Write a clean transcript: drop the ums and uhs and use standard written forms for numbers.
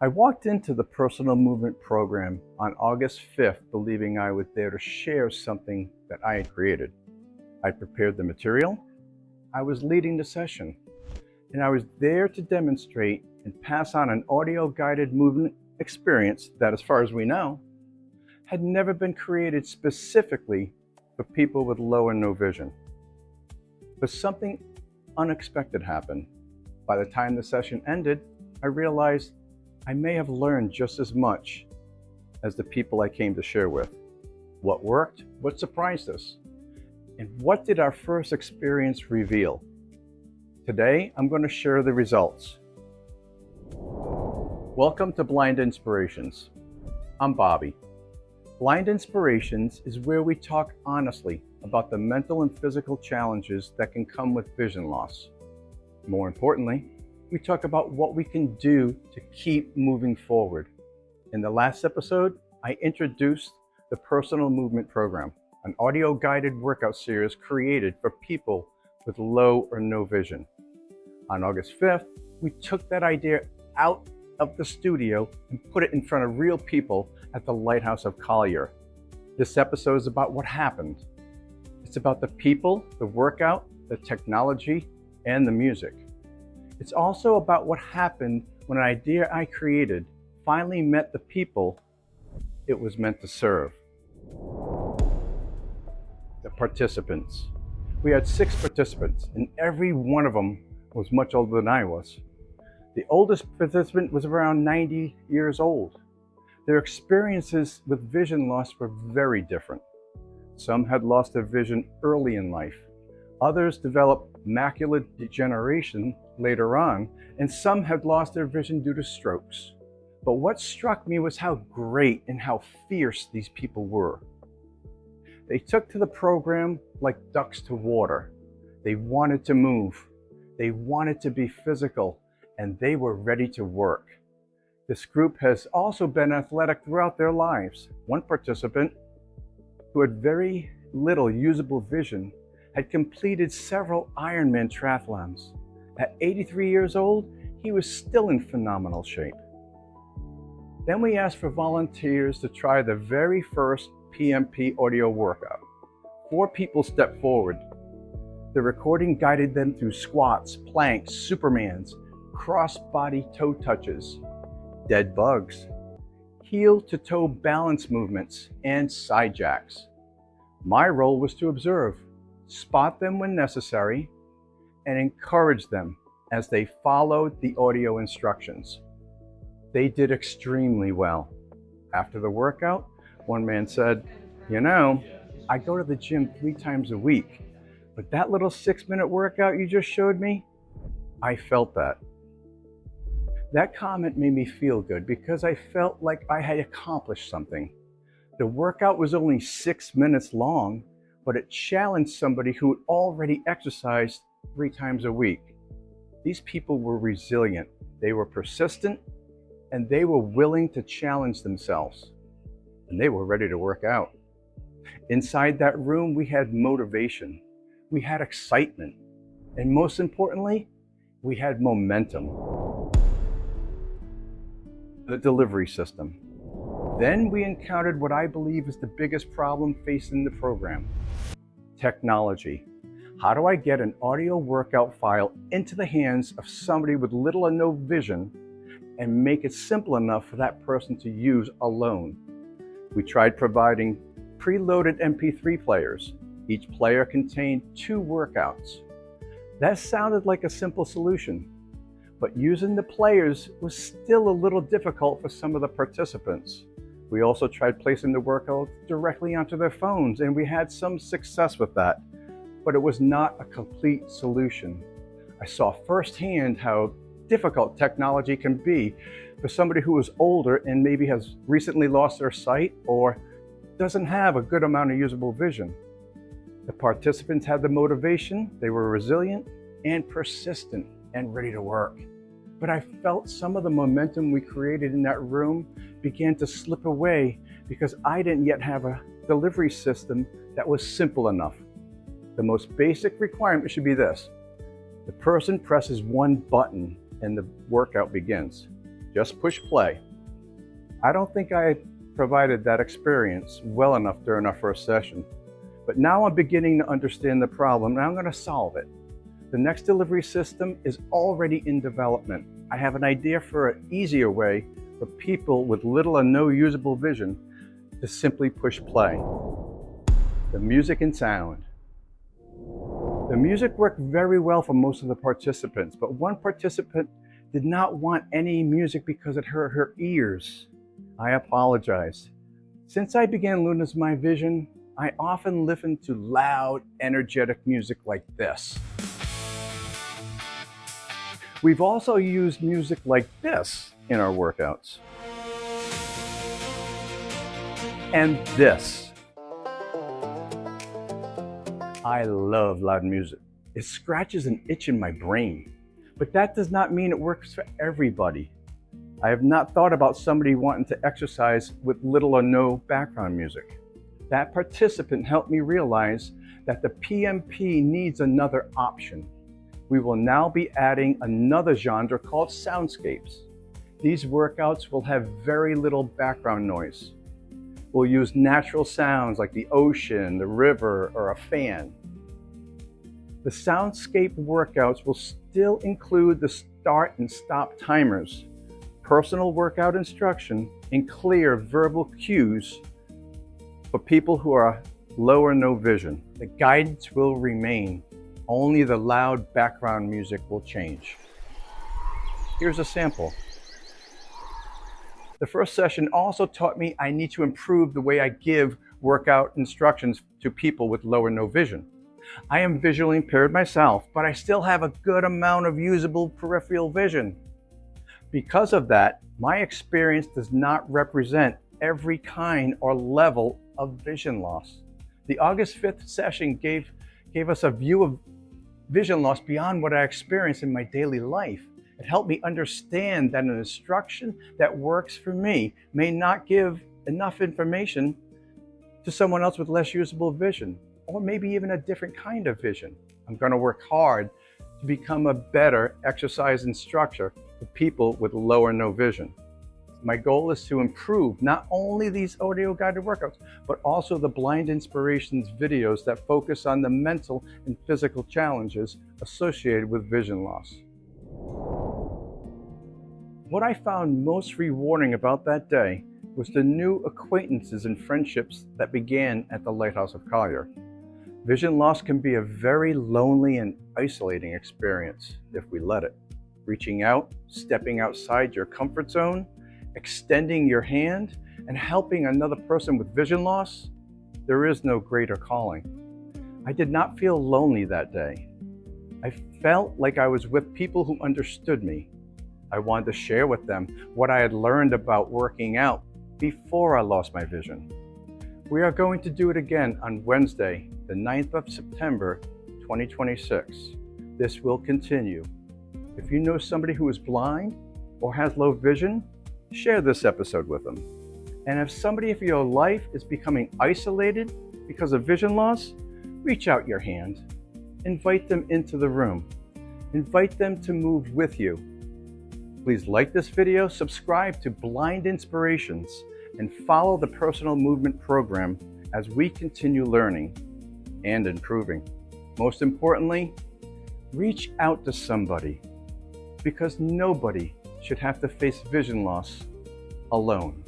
I walked into the personal movement program on August 5th believing I was there to share something that I had created. I prepared the material, I was leading the session, and I was there to demonstrate and pass on an audio-guided movement experience that, as far as we know, had never been created specifically for people with low or no vision. But something unexpected happened. By the time the session ended, I realized I may have learned just as much as the people I came to share with. What worked, what surprised us, and what did our first experience reveal? Today, I'm going to share the results. Welcome to Blind Inspirations. I'm Bobby. Blind Inspirations is where we talk honestly about the mental and physical challenges that can come with vision loss. More importantly, we talk about what we can do to keep moving forward. In the last episode, I introduced the Personal Movement Program, an audio-guided workout series created for people with low or no vision. On August 5th, we took that idea out of the studio and put it in front of real people at the Lighthouse of Collier. This episode is about what happened. It's about the people, the workout, the technology, and the music. It's also about what happened when an idea I created finally met the people it was meant to serve. The participants. We had 6 participants, and every one of them was much older than I was. The oldest participant was around 90 years old. Their experiences with vision loss were very different. Some had lost their vision early in life. Others developed macular degeneration later on, and some had lost their vision due to strokes. But what struck me was how great and how fierce these people were. They took to the program like ducks to water. They wanted to move. They wanted to be physical, and they were ready to work. This group has also been athletic throughout their lives. One participant, who had very little usable vision, had completed several Ironman triathlons. At 83 years old, he was still in phenomenal shape. Then we asked for volunteers to try the very first PMP audio workout. 4 people stepped forward. The recording guided them through squats, planks, supermans, cross-body toe touches, dead bugs, heel-to-toe balance movements, and side jacks. My role was to observe, spot them when necessary, and encourage them as they followed the audio instructions. They did extremely well. After the workout, one man said, "You know, I go to the gym 3 times a week, but that little 6-minute workout you just showed me, I felt that." That comment made me feel good because I felt like I had accomplished something. The workout was only 6 minutes long, but it challenged somebody who had already exercised 3 times a week. These people were resilient, they were persistent, and they were willing to challenge themselves. And they were ready to work out. Inside that room, we had motivation, we had excitement, and most importantly, we had momentum. The delivery system. Then we encountered what I believe is the biggest problem facing the program: technology. How do I get an audio workout file into the hands of somebody with little or no vision and make it simple enough for that person to use alone? We tried providing preloaded MP3 players. Each player contained 2 workouts. That sounded like a simple solution, but using the players was still a little difficult for some of the participants. We also tried placing the workout directly onto their phones, and we had some success with that, but it was not a complete solution. I saw firsthand how difficult technology can be for somebody who is older and maybe has recently lost their sight or doesn't have a good amount of usable vision. The participants had the motivation, they were resilient and persistent and ready to work. But I felt some of the momentum we created in that room began to slip away because I didn't yet have a delivery system that was simple enough. The most basic requirement should be this: the person presses one button and the workout begins. Just push play. I don't think I provided that experience well enough during our first session, but now I'm beginning to understand the problem and I'm going to solve it. The next delivery system is already in development. I have an idea for an easier way for people with little or no usable vision to simply push play. The music and sound. The music worked very well for most of the participants, but one participant did not want any music because it hurt her ears. I apologize. Since I began Losing my vision, I often listen to loud, energetic music like this. We've also used music like this in our workouts. And this. I love loud music. It scratches an itch in my brain, but that does not mean it works for everybody. I have not thought about somebody wanting to exercise with little or no background music. That participant helped me realize that the PMP needs another option. We will now be adding another genre called soundscapes. These workouts will have very little background noise. We'll use natural sounds like the ocean, the river, or a fan. The soundscape workouts will still include the start and stop timers, personal workout instruction, and clear verbal cues for people who are low or no vision. The guidance will remain. Only the loud background music will change. Here's a sample. The first session also taught me I need to improve the way I give workout instructions to people with low or no vision. I am visually impaired myself, but I still have a good amount of usable peripheral vision. Because of that, my experience does not represent every kind or level of vision loss. The August 5th session gave us a view of vision loss beyond what I experienced in my daily life. It helped me understand that an instruction that works for me may not give enough information to someone else with less usable vision, or maybe even a different kind of vision. I'm going to work hard to become a better exercise instructor for people with low or no vision. My goal is to improve not only these audio guided workouts, but also the Blind Inspirations videos that focus on the mental and physical challenges associated with vision loss. What I found most rewarding about that day was the new acquaintances and friendships that began at the Lighthouse of Collier. Vision loss can be a very lonely and isolating experience if we let it. Reaching out, stepping outside your comfort zone, extending your hand, and helping another person with vision loss, there is no greater calling. I did not feel lonely that day. I felt like I was with people who understood me. I wanted to share with them what I had learned about working out before I lost my vision. We are going to do it again on Wednesday, the 9th of September, 2026. This will continue. If you know somebody who is blind or has low vision, share this episode with them. And if somebody in your life is becoming isolated because of vision loss, reach out your hand. Invite them into the room. Invite them to move with you. Please like this video, subscribe to Blind Inspirations, and follow the Personal Movement Program as we continue learning and improving. Most importantly, reach out to somebody, because nobody should have to face vision loss alone.